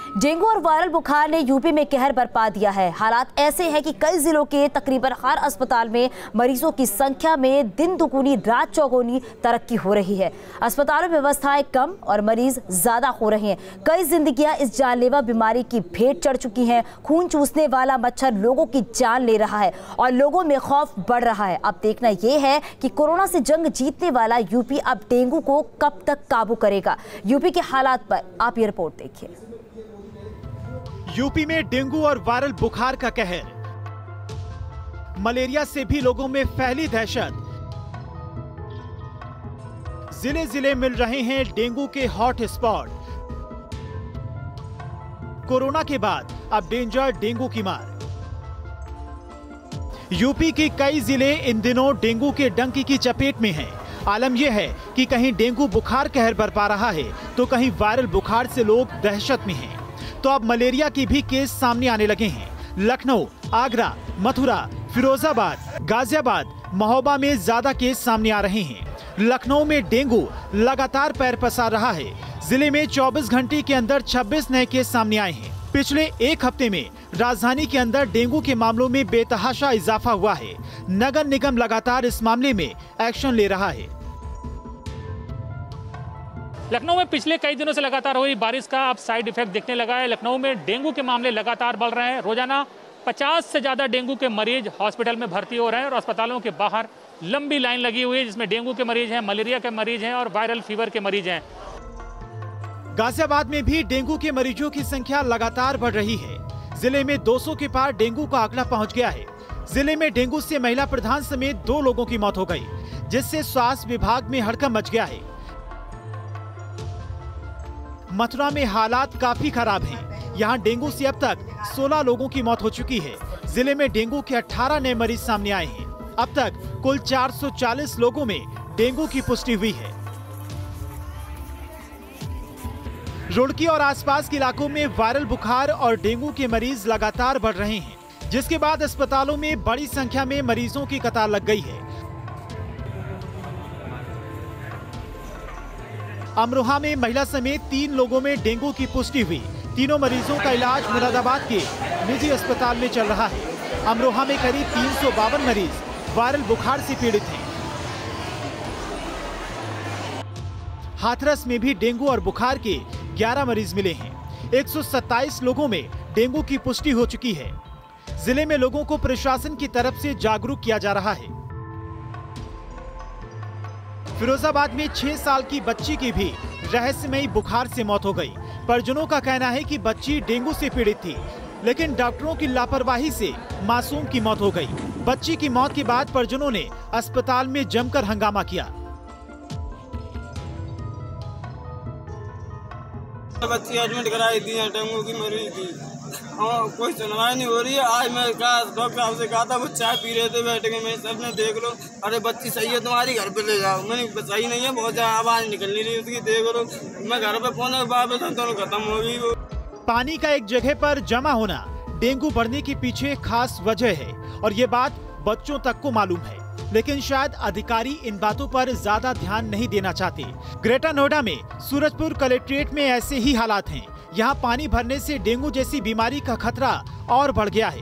Dengue और viral बुखार ने यूपी में कहर बरपा दिया है। हालात ऐसे हैं कि कई जिलों के तकरीबन हर अस्पताल में मरीजों की संख्या में दिन दुगुनी रात चौगुनी तरक्की हो रही है। अस्पतालों में व्यवस्थाएं कम और मरीज ज्यादा हो रहे हैं। कई जिंदगियां इस जानलेवा बीमारी की भेंट चढ़ चुकी हैं। खून चूसने वाला मच्छर लोगों की जान ले रहा है और लोगों में खौफ बढ़ रहा है। अब देखना यह है कि कोरोना से जंग जीतने वाला यूपी अब डेंगू को कब तक काबू करेगा। यूपी के हालात पर आप ये रिपोर्ट देखिए। यूपी में डेंगू और वायरल बुखार का कहर। मलेरिया से भी लोगों में फैली दहशत। जिले जिले मिल रहे हैं डेंगू के हॉट स्पॉट। कोरोना के बाद अब डेंजर डेंगू की मार। यूपी के कई जिले इन दिनों डेंगू के डंकी की चपेट में हैं। आलम यह है कि कहीं डेंगू बुखार कहर बरपा रहा है तो कहीं वायरल बुखार से लोग दहशत में हैं। तो अब मलेरिया के भी केस सामने आने लगे हैं। लखनऊ, आगरा, मथुरा, फिरोजाबाद, गाजियाबाद, महोबा में ज्यादा केस सामने आ रहे हैं। लखनऊ में डेंगू लगातार पैर पसार रहा है। जिले में 24 घंटे के अंदर 26 नए केस सामने आए हैं। पिछले एक हफ्ते में राजधानी के अंदर डेंगू के मामलों में बेतहाशा इजाफा हुआ है। नगर निगम लगातार इस मामले में एक्शन ले रहा है। लखनऊ में पिछले कई दिनों से लगातार हुई बारिश का अब साइड इफेक्ट दिखने लगा है। लखनऊ में डेंगू के मामले लगातार बढ़ रहे हैं। रोजाना 50 से ज्यादा डेंगू के मरीज हॉस्पिटल में भर्ती हो रहे हैं और अस्पतालों के बाहर लंबी लाइन लगी हुई है, जिसमें डेंगू के मरीज हैं, मलेरिया के मरीज हैं और वायरल फीवर के मरीज हैं। गाजियाबाद में भी डेंगू के मरीजों की संख्या लगातार बढ़ रही है। जिले में 200 के पार डेंगू का आंकड़ा पहुंच गया है। जिले में डेंगू से महिला प्रधान समेत 2 लोगों की मौत हो गई, जिससे स्वास्थ्य विभाग में हड़कंप मच गया है। मथुरा में हालात काफी खराब हैं। यहाँ डेंगू से अब तक 16 लोगों की मौत हो चुकी है। जिले में डेंगू के 18 नए मरीज सामने आए हैं। अब तक कुल 440 लोगों में डेंगू की पुष्टि हुई है। रुड़की और आसपास के इलाकों में वायरल बुखार और डेंगू के मरीज लगातार बढ़ रहे हैं, जिसके बाद अस्पतालों में बड़ी संख्या में मरीजों की कतार लग गई है। अमरोहा में महिला समेत 3 लोगों में डेंगू की पुष्टि हुई। तीनों मरीजों का इलाज मुरादाबाद के निजी अस्पताल में चल रहा है। अमरोहा में करीब 352 मरीज वायरल बुखार से पीड़ित हैं। हाथरस में भी डेंगू और बुखार के 11 मरीज मिले हैं। 127 लोगों में डेंगू की पुष्टि हो चुकी है। जिले में लोगों को प्रशासन की तरफ से जागरूक किया जा रहा है। फिरोजाबाद में 6 साल की बच्ची की भी रहस्यमयी बुखार से मौत हो गई। परिजनों का कहना है कि बच्ची डेंगू से पीड़ित थी, लेकिन डॉक्टरों की लापरवाही से मासूम की मौत हो गई। बच्ची की मौत के बाद परिजनों ने अस्पताल में जमकर हंगामा किया। बच्ची एडमिट कराई थी, डेंगू की मरीज थी। हाँ, कोई सुनवाई नहीं हो रही है। आज मैं डॉक्टर साहब से कहा था, वो चाय पी रहे थे बैठ के, मैं सबने देख लो, अरे बच्ची सही है तुम्हारी, घर पे ले जाओ। मैंने सही नहीं है, बहुत ज्यादा आवाज निकल नहीं रही उसकी, देख लो। मैं घर पे फोन दोनों खत्म हो गई। वो पानी का एक जगह पर जमा होना डेंगू बढ़ने के पीछे खास वजह है और ये बात बच्चों तक को मालूम है, लेकिन शायद अधिकारी इन बातों पर ज्यादा ध्यान नहीं देना चाहते। ग्रेटर नोएडा में सूरजपुर कलेक्ट्रेट में ऐसे ही हालात हैं। यहाँ पानी भरने से डेंगू जैसी बीमारी का खतरा और बढ़ गया है।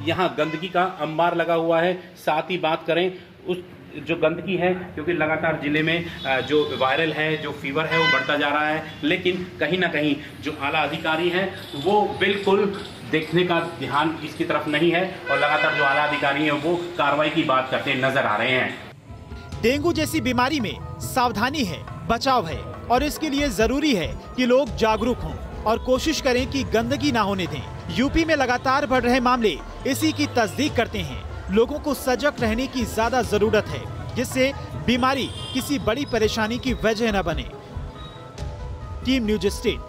यहाँ गंदगी का अंबार लगा हुआ है। साथ ही बात करें उस जो गंदगी है, क्योंकि लगातार जिले में जो वायरल है, जो फीवर है, वो बढ़ता जा रहा है, लेकिन कहीं ना कहीं जो आला अधिकारी हैं वो बिल्कुल देखने का ध्यान इसकी तरफ नहीं है और लगातार जो आला अधिकारी हैं वो कार्रवाई की बात करते नजर आ रहे हैं। डेंगू जैसी बीमारी में सावधानी है, बचाव है और इसके लिए जरूरी है कि लोग जागरूक हों और कोशिश करें कि गंदगी ना होने दें। यूपी में लगातार बढ़ रहे मामले इसी की तस्दीक करते हैं। लोगों को सजग रहने की ज्यादा जरूरत है, जिससे बीमारी किसी बड़ी परेशानी की वजह न बने। Team news state.